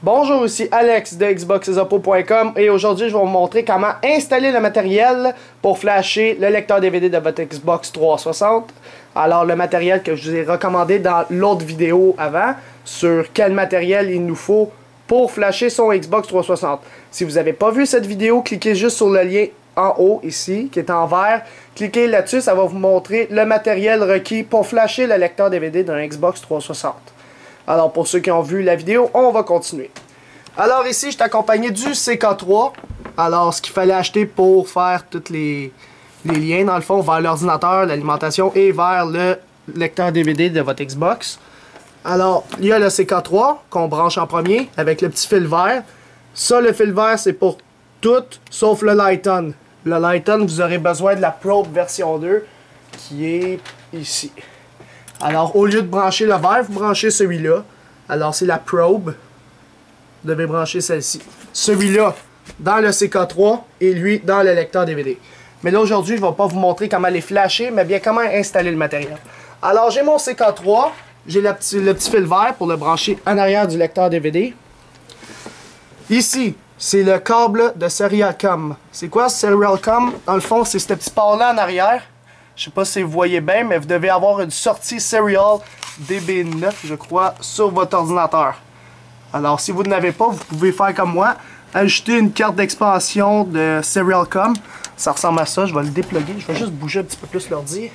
Bonjour, ici Alex de xboxesapo.com et aujourd'hui je vais vous montrer comment installer le matériel pour flasher le lecteur DVD de votre Xbox 360. Alors le matériel que je vous ai recommandé dans l'autre vidéo avant sur quel matériel il nous faut pour flasher son Xbox 360. Si vous n'avez pas vu cette vidéo, cliquez juste sur le lien en haut ici qui est en vert. Cliquez là-dessus, ça va vous montrer le matériel requis pour flasher le lecteur DVD d'un Xbox 360. Alors pour ceux qui ont vu la vidéo, on va continuer. Alors ici, je suis accompagné du CK3. Alors ce qu'il fallait acheter pour faire tous les liens dans le fond vers l'ordinateur, l'alimentation et vers le lecteur DVD de votre Xbox. Alors il y a le CK3 qu'on branche en premier avec le petit fil vert. Ça, le fil vert, c'est pour tout sauf le Lighton. Le Lighton, vous aurez besoin de la Probe version 2 qui est ici. Alors, au lieu de brancher le vert, vous branchez celui-là. Alors, c'est la Probe. Vous devez brancher celle-ci. Celui-là dans le CK3 et lui dans le lecteur DVD. Mais là, aujourd'hui, je ne vais pas vous montrer comment les flasher, mais bien comment installer le matériel. Alors, j'ai mon CK3. J'ai le petit fil vert pour le brancher en arrière du lecteur DVD. Ici, c'est le câble de Serialcom. C'est quoi ce Serialcom? Dans le fond, c'est ce petit port-là en arrière. Je sais pas si vous voyez bien, mais vous devez avoir une sortie Serial DB9, je crois, sur votre ordinateur. Alors, si vous n'avez pas, vous pouvez faire comme moi, ajouter une carte d'expansion de Serialcom. Ça ressemble à ça, je vais le déploguer. Je vais juste bouger un petit peu plus l'ordi.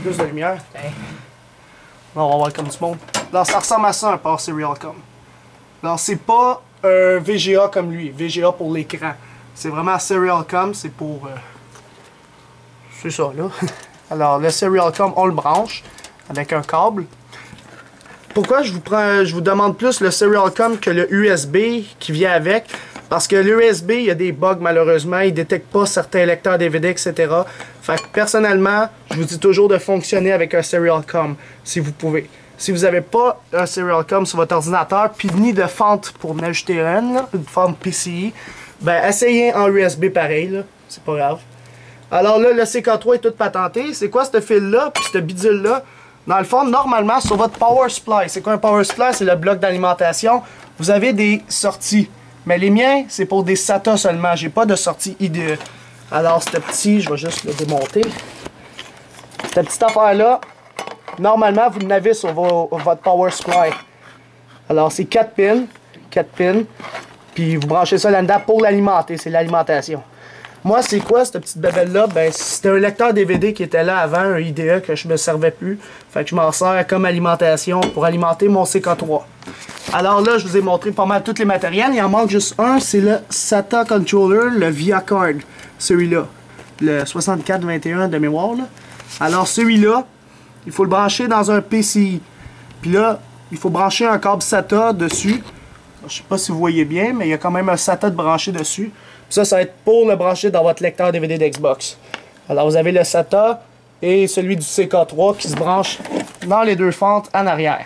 Plus de lumière. On va voir comme du monde. Alors, ça ressemble à ça, un port Serialcom. Alors, c'est pas un VGA comme lui, VGA pour l'écran. C'est vraiment Serialcom, c'est pour... c'est ça, là. Alors, le Serialcom, on le branche avec un câble. Pourquoi je vous demande plus le Serialcom que le USB qui vient avec? Parce que l'USB, il y a des bugs malheureusement. Il ne détecte pas certains lecteurs DVD, etc. Fait que personnellement, je vous dis toujours de fonctionner avec un Serialcom, si vous pouvez. Si vous n'avez pas un Serialcom sur votre ordinateur, puis ni de fente pour en ajouter une fente PCI, ben essayez en USB pareil, c'est pas grave. Alors là, le CK3 est tout patenté. C'est quoi ce fil-là, puis ce bidule-là? Dans le fond, normalement, sur votre Power Supply, c'est quoi un Power Supply? C'est le bloc d'alimentation. Vous avez des sorties. Mais les miens, c'est pour des SATA seulement. J'ai pas de sortie IDE. Alors, ce petit, je vais juste le démonter. Cette petite affaire-là, normalement, vous l'avez sur votre Power Supply. Alors, c'est 4 pins. 4 pins. Puis, vous branchez ça là-dedans pour l'alimenter. C'est l'alimentation. Moi, c'est quoi cette petite babelle-là? Ben, c'était un lecteur DVD qui était là avant, un IDE que je me servais plus. Fait que je m'en sers comme alimentation pour alimenter mon CK3. Alors là, je vous ai montré pas mal tous les matériels. Il en manque juste un, c'est le SATA Controller, le ViaCard. Celui-là, le 6421 de mémoire. Là. Alors celui-là, il faut le brancher dans un PCI. Puis là, il faut brancher un câble SATA dessus. Je sais pas si vous voyez bien, mais il y a quand même un SATA de branché dessus. Ça va être pour le brancher dans votre lecteur DVD d'Xbox. Alors vous avez le SATA et celui du CK3 qui se branche dans les deux fentes en arrière.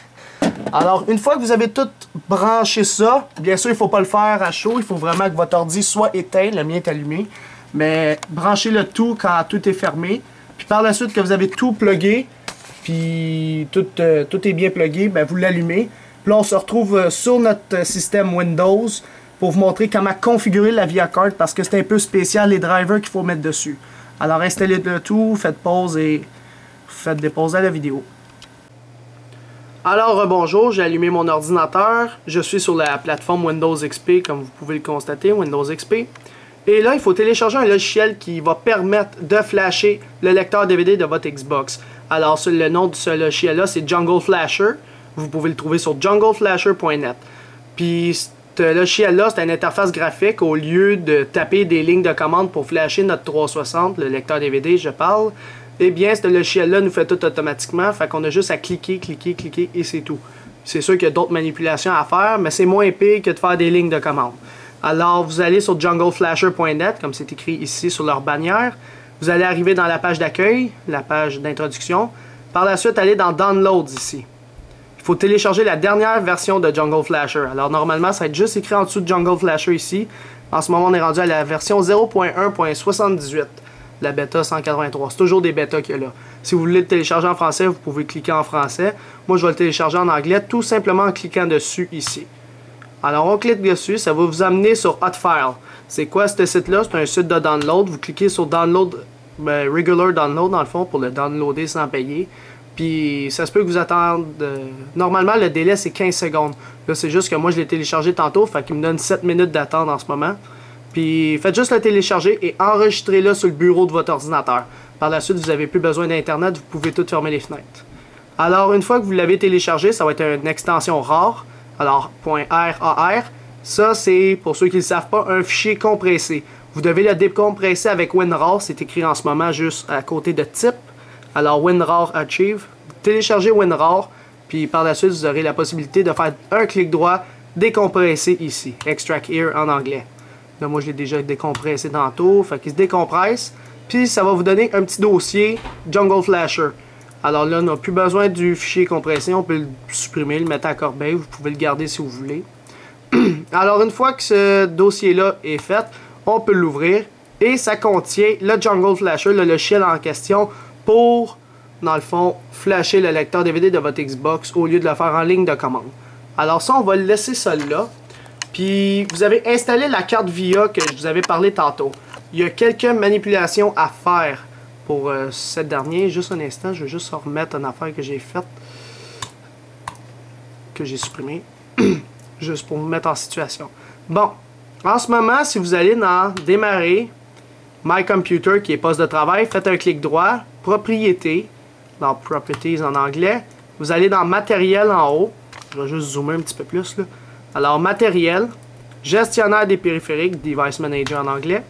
Alors une fois que vous avez tout branché ça, bien sûr il ne faut pas le faire à chaud, il faut vraiment que votre ordi soit éteint, le mien est allumé. Mais branchez le tout quand tout est fermé. Puis par la suite que vous avez tout plugué, puis tout est bien plugué, ben vous l'allumez. Puis là on se retrouve sur notre système Windows pour vous montrer comment configurer la ViaCard parce que c'est un peu spécial les drivers qu'il faut mettre dessus. Alors installez le tout, faites pause et faites déposer la vidéo. Alors bonjour, j'ai allumé mon ordinateur. Je suis sur la plateforme Windows XP comme vous pouvez le constater, Windows XP. Et là, il faut télécharger un logiciel qui va permettre de flasher le lecteur DVD de votre Xbox. Alors le nom de ce logiciel-là, c'est Jungle Flasher. Vous pouvez le trouver sur jungleflasher.net. Puis ce logiciel-là, c'est une interface graphique. Au lieu de taper des lignes de commande pour flasher notre 360, le lecteur DVD, je parle, eh bien, ce logiciel-là nous fait tout automatiquement. Fait qu'on a juste à cliquer, cliquer, cliquer et c'est tout. C'est sûr qu'il y a d'autres manipulations à faire, mais c'est moins pire que de faire des lignes de commande. Alors, vous allez sur jungleflasher.net, comme c'est écrit ici sur leur bannière. Vous allez arriver dans la page d'accueil, la page d'introduction. Par la suite, allez dans Downloads ici. Il faut télécharger la dernière version de Jungle Flasher. Alors normalement, ça va être juste écrit en dessous de Jungle Flasher ici. En ce moment, on est rendu à la version 0.1.78. La bêta 183. C'est toujours des bêtas qu'il y a là. Si vous voulez le télécharger en français, vous pouvez cliquer en français. Moi, je vais le télécharger en anglais, tout simplement en cliquant dessus ici. Alors on clique dessus, ça va vous amener sur Hotfile. C'est quoi ce site-là? C'est un site de download. Vous cliquez sur Download, Regular Download dans le fond, pour le downloader sans payer. Puis ça se peut que vous attendez... Normalement le délai c'est 15 secondes. Là c'est juste que moi je l'ai téléchargé tantôt, fait qu'il me donne 7 minutes d'attente en ce moment. Puis faites juste le télécharger et enregistrez-le sur le bureau de votre ordinateur. Par la suite, vous n'avez plus besoin d'internet, vous pouvez tout fermer les fenêtres. Alors une fois que vous l'avez téléchargé, ça va être une extension RAR. Alors .rar, ça c'est pour ceux qui ne le savent pas, un fichier compressé. Vous devez le décompresser avec WinRAR, c'est écrit en ce moment juste à côté de type. Alors WinRAR Achieve, téléchargez WinRAR, puis par la suite vous aurez la possibilité de faire un clic droit, décompresser ici, Extract Here en anglais. Là moi je l'ai déjà décompressé tantôt, fait qu'il se décompresse, puis ça va vous donner un petit dossier Jungle Flasher. Alors là on n'a plus besoin du fichier compressé, on peut le supprimer, le mettre à corbeille, vous pouvez le garder si vous voulez. Alors une fois que ce dossier là est fait, on peut l'ouvrir et ça contient le Jungle Flasher, le logiciel en question pour, dans le fond, flasher le lecteur DVD de votre Xbox au lieu de le faire en ligne de commande. Alors ça, on va le laisser ça là. Puis vous avez installé la carte VIA que je vous avais parlé tantôt. Il y a quelques manipulations à faire pour cette dernière. Juste un instant, je vais juste remettre une affaire que j'ai faite, que j'ai supprimée, juste pour vous mettre en situation. Bon, en ce moment, si vous allez dans Démarrer, My Computer, qui est poste de travail, faites un clic droit, Propriétés, dans Properties en anglais. Vous allez dans Matériel en haut. Je vais juste zoomer un petit peu plus là. Alors, Matériel, Gestionnaire des périphériques, Device Manager en anglais.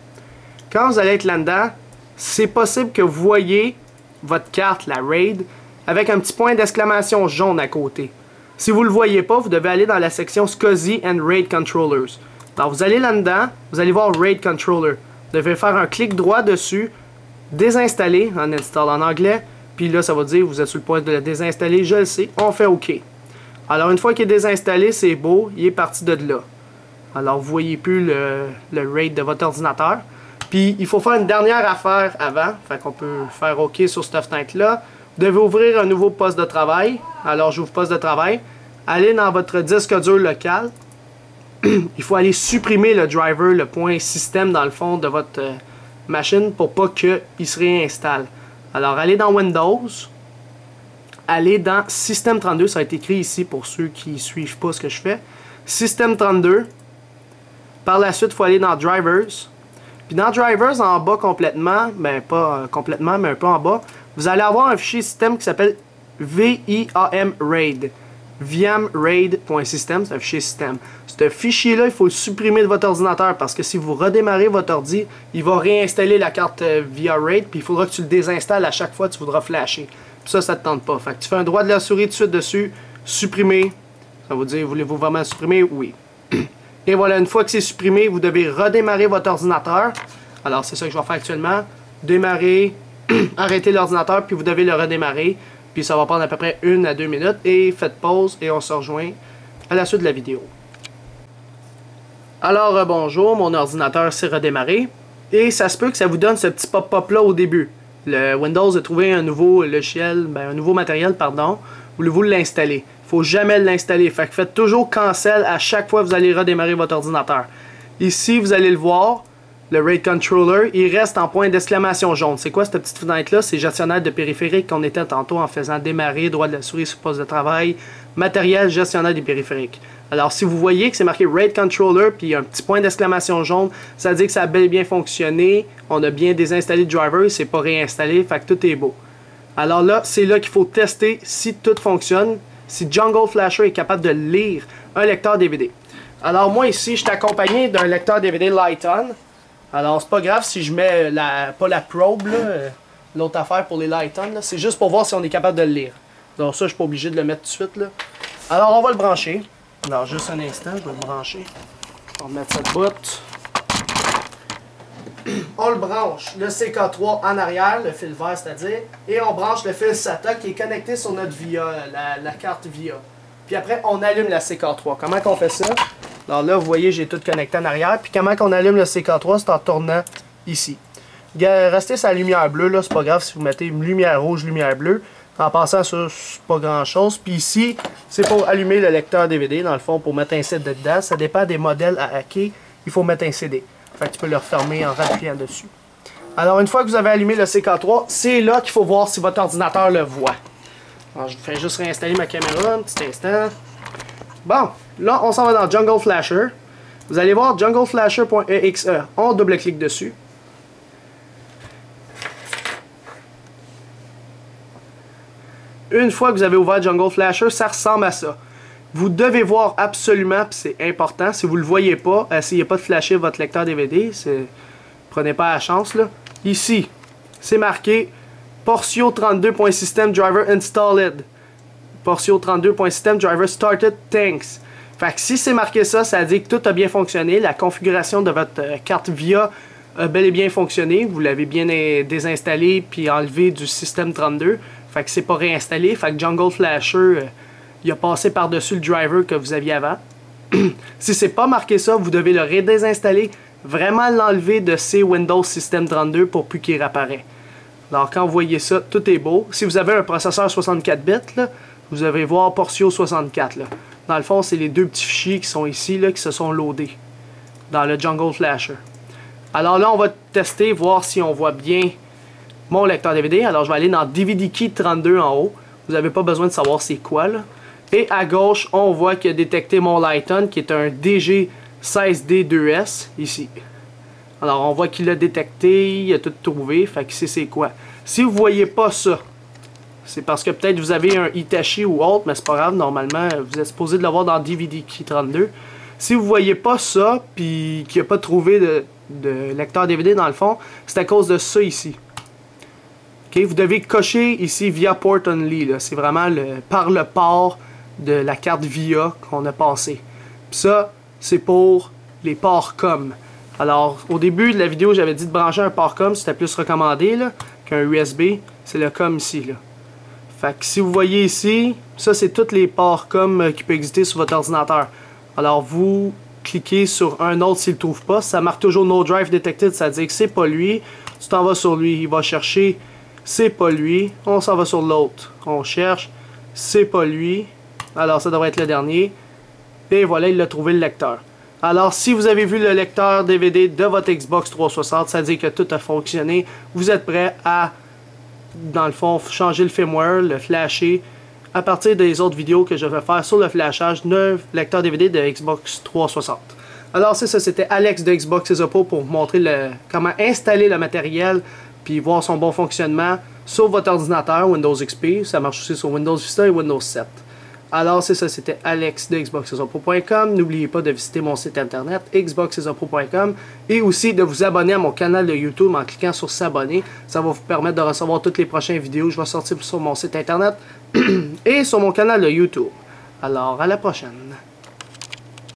Quand vous allez être là-dedans, c'est possible que vous voyez votre carte, la RAID, avec un petit point d'exclamation jaune à côté. Si vous ne le voyez pas, vous devez aller dans la section SCSI and RAID Controllers. Alors, vous allez là-dedans, vous allez voir RAID Controller. Vous devez faire un clic droit dessus, désinstaller, en install en anglais, puis là, ça va dire, vous êtes sur le point de le désinstaller, je le sais, on fait OK. Alors, une fois qu'il est désinstallé, c'est beau, il est parti de là. Alors, vous ne voyez plus le RAID de votre ordinateur. Puis, il faut faire une dernière affaire avant, fait qu'on peut faire OK sur cette fenêtre-là. Vous devez ouvrir un nouveau poste de travail. Alors, j'ouvre poste de travail. Allez dans votre disque dur local. Il faut aller supprimer le driver, le point système dans le fond de votre machine pour pas qu'il se réinstalle. Alors, allez dans Windows. Allez dans Système 32. Ça a été écrit ici pour ceux qui ne suivent pas ce que je fais. Système 32. Par la suite, il faut aller dans Drivers. Puis dans Drivers, en bas complètement, ben pas complètement, mais un peu en bas, vous allez avoir un fichier système qui s'appelle VIAM RAID. viamraid.system, c'est un fichier système. Ce fichier-là, il faut le supprimer de votre ordinateur parce que si vous redémarrez votre ordi, il va réinstaller la carte via RAID, puis il faudra que tu le désinstalles à chaque fois que tu voudras flasher. Puis ça ne te tente pas. Fait que tu fais un droit de la souris tout de suite dessus, supprimer. Ça veut dire, voulez-vous vraiment supprimer? Oui. Et voilà, une fois que c'est supprimé, vous devez redémarrer votre ordinateur. Alors, c'est ça que je vais faire actuellement. Démarrer, arrêter l'ordinateur, puis vous devez le redémarrer. Puis ça va prendre à peu près 1 à 2 minutes. Et faites pause et on se rejoint à la suite de la vidéo. Alors, bonjour, mon ordinateur s'est redémarré. Et ça se peut que ça vous donne ce petit pop-up là au début. Le Windows a trouvé un nouveau logiciel, un nouveau matériel, pardon. Voulez-vous l'installer? Il ne faut jamais l'installer. Fait que faites toujours cancel à chaque fois que vous allez redémarrer votre ordinateur. Ici, vous allez le voir, le RAID Controller, il reste en point d'exclamation jaune. C'est quoi cette petite fenêtre-là? C'est gestionnaire de périphériques qu'on était tantôt en faisant démarrer, droit de la souris sur poste de travail, matériel, gestionnaire des périphériques. Alors, si vous voyez que c'est marqué RAID Controller, puis il y a un petit point d'exclamation jaune, ça veut dire que ça a bel et bien fonctionné, on a bien désinstallé le driver, c'est pas réinstallé, fait que tout est beau. Alors là, c'est là qu'il faut tester si tout fonctionne, si Jungle Flasher est capable de lire un lecteur DVD. Alors moi ici, je suis accompagné d'un lecteur DVD Lighton. Alors c'est pas grave si je mets pas la probe, l'autre affaire pour les Lighton, c'est juste pour voir si on est capable de le lire. Donc ça, je suis pas obligé de le mettre tout de suite. Là. Alors on va le brancher. Alors juste un instant, je vais le brancher. On va mettre ça de bout. On le branche, le CK3 en arrière, le fil vert c'est-à-dire, et on branche le fil SATA qui est connecté sur notre VIA, la carte VIA. Puis après, on allume la CK3. Comment qu'on fait ça? Alors là, vous voyez, j'ai tout connecté en arrière. Puis comment qu'on allume le CK3? C'est en tournant ici. Restez sur la lumière bleue, là, c'est pas grave si vous mettez une lumière rouge, lumière bleue. En passant, ça, c'est pas grand chose. Puis ici, c'est pour allumer le lecteur DVD, dans le fond, pour mettre un CD dedans. Ça dépend des modèles à hacker. Il faut mettre un CD. Fait que tu peux le refermer en appuyant dessus. Alors, une fois que vous avez allumé le CK3, c'est là qu'il faut voir si votre ordinateur le voit. Alors, je fais juste réinstaller ma caméra un petit instant. Bon, là, on s'en va dans Jungle Flasher. Vous allez voir jungleflasher.exe. On double-clique dessus. Une fois que vous avez ouvert Jungle Flasher, ça ressemble à ça. Vous devez voir absolument, puis c'est important, si vous ne le voyez pas, essayez pas de flasher votre lecteur DVD, prenez pas la chance là. Ici, c'est marqué Portio32.system driver installed. Portio32.system driver started, thanks. Fait que si c'est marqué ça, ça dit que tout a bien fonctionné, la configuration de votre carte VIA a bel et bien fonctionné, vous l'avez bien désinstallé puis enlevé du système 32. Fait que c'est pas réinstallé, fait que Jungle Flasher, il a passé par-dessus le driver que vous aviez avant. Si c'est pas marqué ça, vous devez le redésinstaller, vraiment l'enlever de ces Windows System 32 pour plus qu'il réapparaît. Alors quand vous voyez ça, tout est beau. Si vous avez un processeur 64 bits, là, vous allez voir Portio 64. Là. Dans le fond, c'est les deux petits fichiers qui sont ici, là, qui se sont loadés dans le Jungle Flasher. Alors là, on va tester, voir si on voit bien mon lecteur DVD. Alors je vais aller dans DVD Key 32 en haut. Vous n'avez pas besoin de savoir c'est quoi là. Et à gauche, on voit qu'il a détecté mon Lighton qui est un DG16D2S ici. Alors on voit qu'il l'a détecté, il a tout trouvé, fait qu'il sait c'est quoi. Si vous voyez pas ça, c'est parce que peut-être vous avez un Hitachi ou autre, mais c'est pas grave, normalement vous êtes supposé de l'avoir dans DVD Key 32. Si vous voyez pas ça, puis qu'il n'a pas trouvé de lecteur DVD dans le fond, c'est à cause de ça ici. Okay, vous devez cocher ici via port only. C'est vraiment par le port de la carte VIA qu'on a passé. Puis ça, c'est pour les ports COM. Alors, au début de la vidéo, j'avais dit de brancher un port COM, c'était plus recommandé qu'un USB. C'est le COM ici. Là. Fait que si vous voyez ici, ça c'est tous les ports COM qui peuvent exister sur votre ordinateur. Alors, vous cliquez sur un autre s'il ne trouve pas. Ça marque toujours No Drive Detected, ça veut dire que c'est pas lui. Tu t'en vas sur lui, il va chercher. C'est pas lui, on s'en va sur l'autre, on cherche, c'est pas lui, alors ça devrait être le dernier, et voilà, il a trouvé le lecteur. Alors si vous avez vu le lecteur DVD de votre Xbox 360, ça dit que tout a fonctionné, vous êtes prêt à, dans le fond, changer le firmware, le flasher, à partir des autres vidéos que je vais faire sur le flashage de lecteur DVD de Xbox 360. Alors c'est ça, c'était Alex de Xbox Esopo pour vous montrer comment installer le matériel puis voir son bon fonctionnement sur votre ordinateur Windows XP. Ça marche aussi sur Windows Vista et Windows 7. Alors c'est ça, c'était Alex de xboxesopro.com. N'oubliez pas de visiter mon site internet xboxesopro.com et aussi de vous abonner à mon canal de YouTube en cliquant sur s'abonner. Ça va vous permettre de recevoir toutes les prochaines vidéos que je vais sortir sur mon site internet et sur mon canal de YouTube. Alors à la prochaine.